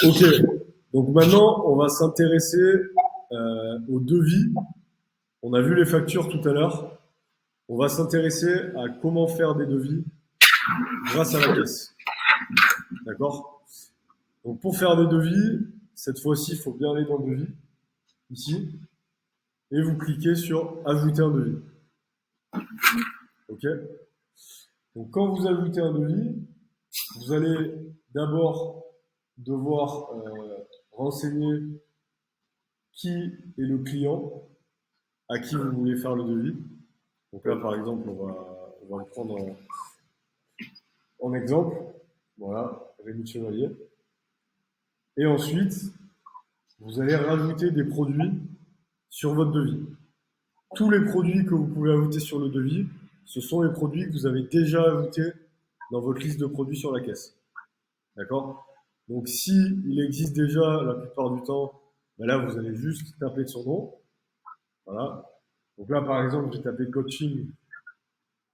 Ok. Donc maintenant, on va s'intéresser aux devis. On a vu les factures tout à l'heure. On va s'intéresser à comment faire des devis grâce à la caisse. D'accord? Donc pour faire des devis, cette fois-ci, il faut bien aller dans devis, ici, et vous cliquez sur ajouter un devis. Ok? Donc quand vous ajoutez un devis, vous allez d'abord devoir renseigner qui est le client à qui vous voulez faire le devis. Donc là, par exemple, on va le prendre en exemple. Voilà, Rémi Chevalier. Et ensuite, vous allez rajouter des produits sur votre devis. Tous les produits que vous pouvez ajouter sur le devis, ce sont les produits que vous avez déjà ajoutés dans votre liste de produits sur la caisse. D'accord? Donc, si il existe déjà la plupart du temps, ben là, vous allez juste taper son nom. Voilà. Donc là, par exemple, j'ai tapé coaching.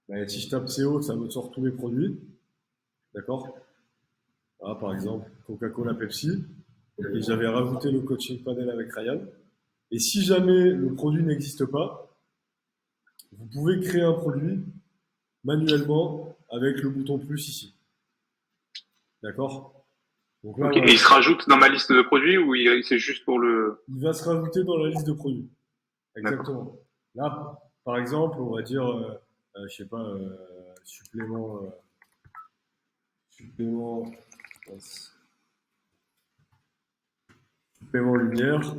Ben, si je tape CO, ça me sort tous les produits. D'accord? Voilà, par exemple, Coca-Cola, Pepsi. Et j'avais rajouté le coaching panel avec Ryan. Et si jamais le produit n'existe pas, vous pouvez créer un produit manuellement avec le bouton plus ici. D'accord? Donc là, Ok. voilà. Et il se rajoute dans ma liste de produits ou c'est juste pour le... Il va se rajouter dans la liste de produits. D'accord. Exactement. Là, par exemple, on va dire, je sais pas, supplément, supplément lumière.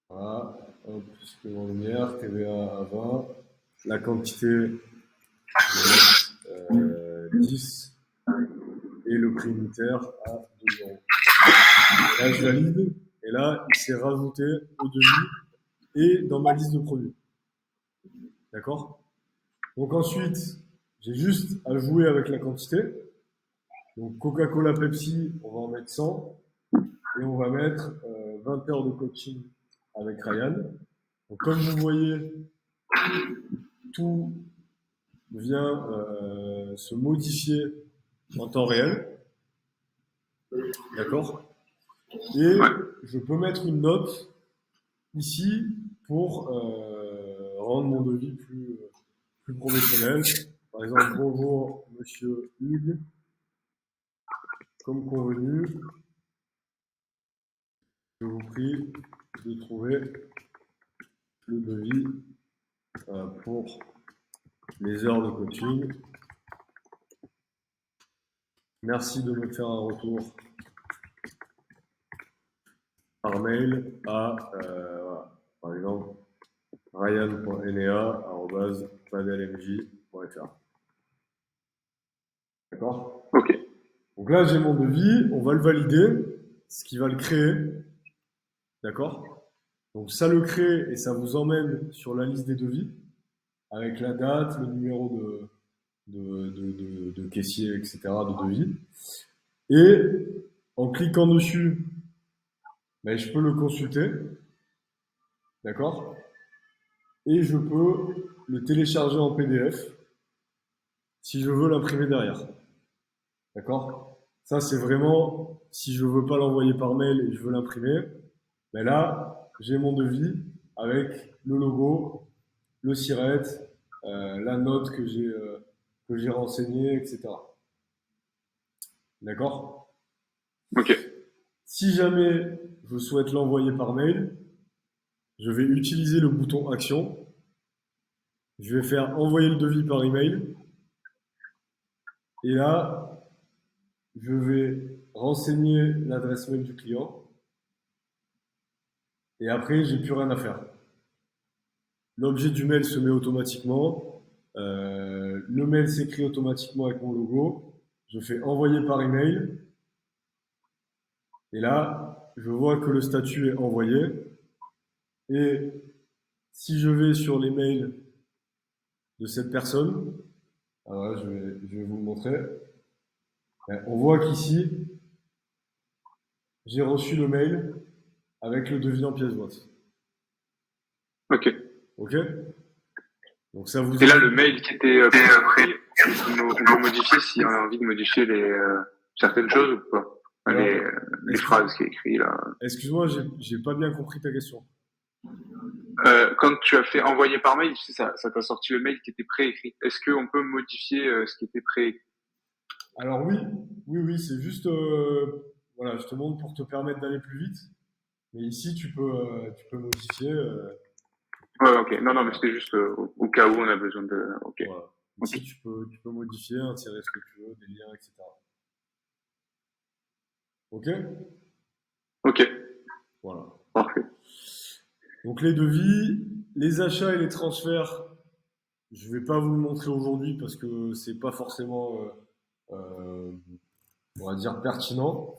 Voilà, hop, supplément lumière, TVA à 20. La quantité, 10. Et le prix unitaire à 2 euros. Là, je valide. Et là, il s'est rajouté au devis et dans ma liste de produits. D'accord? Donc ensuite, j'ai juste à jouer avec la quantité. Donc Coca-Cola, Pepsi, on va en mettre 100. Et on va mettre 20 heures de coaching avec Ryan. Donc comme vous voyez, tout vient se modifier en temps réel. D'accord? Et Ouais. je peux mettre une note ici pour rendre mon devis plus professionnel. Par exemple, bonjour monsieur Hugues, comme convenu, je vous prie de trouver le devis pour les heures de coaching. Merci de me faire un retour par mail à, par exemple, ryan.enea@padelmj.fr. D'accord? Ok. Donc là, j'ai mon devis, on va le valider, ce qui va le créer. D'accord? Donc ça le crée et ça vous emmène sur la liste des devis avec la date, le numéro de caissier, etc., de devis. Et en cliquant dessus, ben, je peux le consulter. D'accord? Et je peux le télécharger en PDF si je veux l'imprimer derrière. D'accord? Ça, c'est vraiment si je veux pas l'envoyer par mail et je veux l'imprimer. Ben là, j'ai mon devis avec le logo, le siret, la note que j'ai renseignée, etc. D'accord? Ok. Si jamais je souhaite l'envoyer par mail, je vais utiliser le bouton action. Je vais faire envoyer le devis par email. Et là, je vais renseigner l'adresse mail du client. Et après, j'ai plus rien à faire. L'objet du mail se met automatiquement. Le mail s'écrit automatiquement avec mon logo. Je fais envoyer par email. Et là, je vois que le statut est envoyé. Et si je vais sur les mails de cette personne, alors là, je vais vous le montrer. On voit qu'ici, j'ai reçu le mail avec le devis en pièce jointe. Ok. Ok? Donc ça vous Et là, évite. le mail qui était prêt, on peut modifier s'il y a envie de modifier les certaines choses ou pas? Alors, les phrases qui est écrit là. excuse-moi, j'ai pas bien compris ta question. Quand tu as fait envoyer par mail, tu sais, ça t'a sorti le mail qui était préécrit. Est-ce qu'on peut modifier ce qui était préécrit? Alors oui, oui, c'est juste, voilà, je te montre pour te permettre d'aller plus vite. Mais ici, tu peux modifier. Ouais, ok. Non, non, mais Voilà. c'était juste au cas où on a besoin de. Ok, Voilà. ok, Ici, tu peux modifier, insérer ce que tu veux, des liens, etc. Ok? ok, Voilà. parfait. Donc les devis, les achats et les transferts, je vais pas vous le montrer aujourd'hui parce que c'est pas forcément, euh, on va dire, pertinent.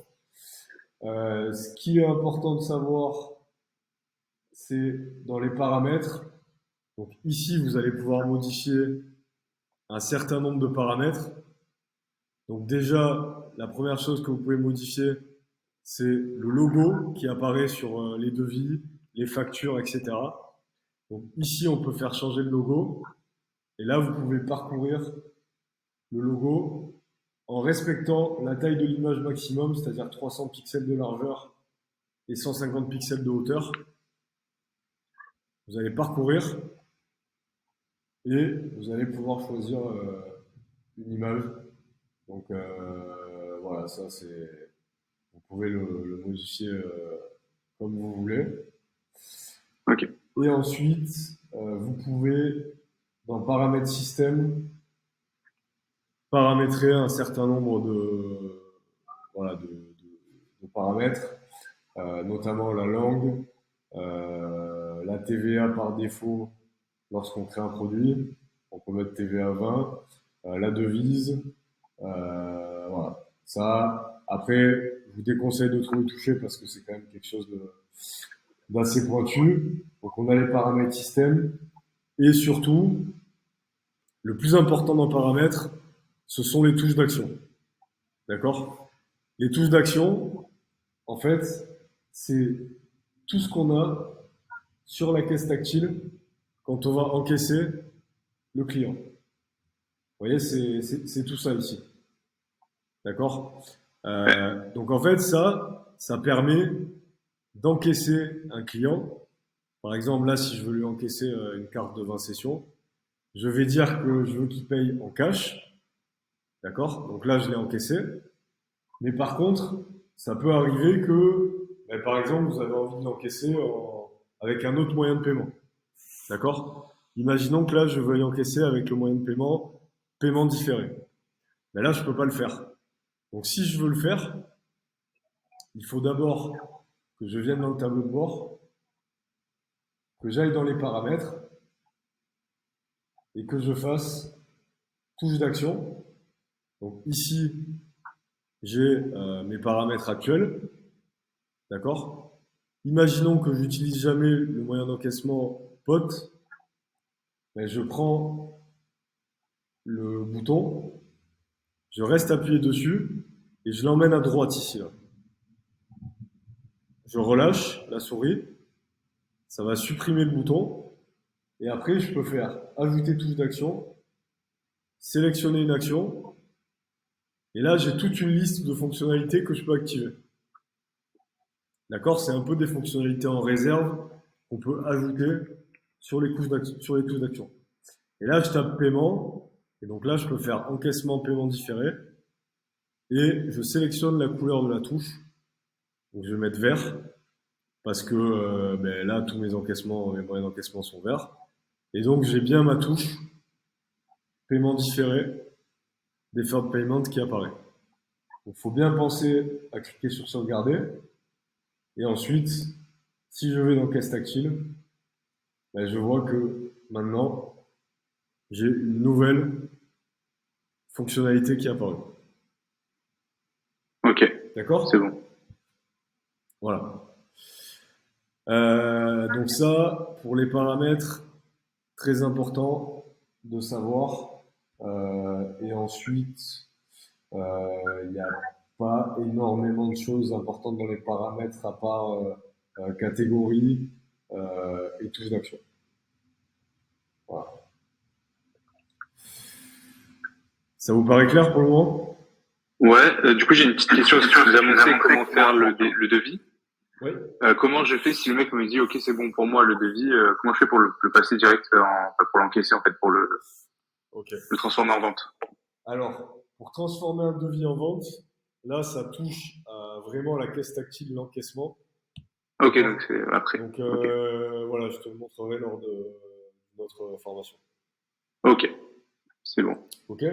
Ce qui est important de savoir, c'est dans les paramètres. Donc ici, vous allez pouvoir modifier un certain nombre de paramètres. Donc déjà, la première chose que vous pouvez modifier, c'est le logo qui apparaît sur les devis, les factures, etc. Donc ici, on peut faire changer le logo. Et là, vous pouvez parcourir le logo en respectant la taille de l'image maximum, c'est-à-dire 300 pixels de largeur et 150 pixels de hauteur. Vous allez parcourir et vous allez pouvoir choisir une image. Donc voilà, ça c'est, vous pouvez le modifier comme vous voulez. Ok, Et ensuite, vous pouvez dans paramètres système paramétrer un certain nombre de, voilà, de paramètres, notamment la langue, la TVA par défaut lorsqu'on crée un produit, on peut mettre TVA 20, la devise, voilà. Ça, après, je vous déconseille de trop y toucher parce que c'est quand même quelque chose d'assez pointu. Donc on a les paramètres système et surtout, le plus important dans paramètres, ce sont les touches d'action. D'accord? Les touches d'action, en fait, c'est tout ce qu'on a sur la caisse tactile quand on va encaisser le client. Vous voyez, c'est tout ça ici. D'accord? Donc en fait, ça permet d'encaisser un client. Par exemple, là, si je veux lui encaisser une carte de 20 sessions, je vais dire que je veux qu'il paye en cash. D'accord? Donc là, je l'ai encaissé. Mais par contre, ça peut arriver que, ben, par exemple, vous avez envie de l'encaisser avec un autre moyen de paiement. D'accord? Imaginons que là, je veux l'encaisser avec le moyen de paiement différé. Mais là, je peux pas le faire. Donc, si je veux le faire, il faut d'abord que je vienne dans le tableau de bord, que j'aille dans les paramètres et que je fasse touche d'action. Donc ici, j'ai mes paramètres actuels. D'accord? Imaginons que j'utilise jamais le moyen d'encaissement POT. Ben, je prends le bouton, je reste appuyé dessus et je l'emmène à droite ici. Là. Je relâche la souris, ça va supprimer le bouton et après je peux faire ajouter touche d'action, sélectionner une action et là j'ai toute une liste de fonctionnalités que je peux activer. D'accord? C'est un peu des fonctionnalités en réserve qu'on peut ajouter sur les touches d'action. Et là je tape paiement et donc là je peux faire encaissement paiement différé et je sélectionne la couleur de la touche. Donc je vais mettre vert parce que ben, là tous mes encaissements, mes moyens d'encaissement sont verts. Et donc j'ai bien ma touche paiement différé, deferred payment qui apparaît. Il faut bien penser à cliquer sur sauvegarder. Et ensuite, si je vais dans caisse tactile, ben, je vois que maintenant j'ai une nouvelle fonctionnalité qui apparaît. ok, c'est D'accord? bon. Voilà. Donc ça, pour les paramètres, très important de savoir. Et ensuite, il n'y a pas énormément de choses importantes dans les paramètres à part catégorie et touche d'action. Voilà. Ça vous paraît clair pour le moment? Ouais, du coup, j'ai une petite question. Est-ce que tu nous as montré comment faire le devis? Oui. Comment je fais si le mec me dit, OK, c'est bon pour moi, le devis, comment je fais pour le passer direct enfin, pour l'encaisser, en fait, pour Ok. le transformer en vente? Alors, pour transformer un devis en vente, là, ça touche à vraiment la caisse tactile de l'encaissement. OK, donc D'accord? c'est après. Donc, OK. voilà, je te le montrerai lors de notre formation. OK. C'est bon. Ok?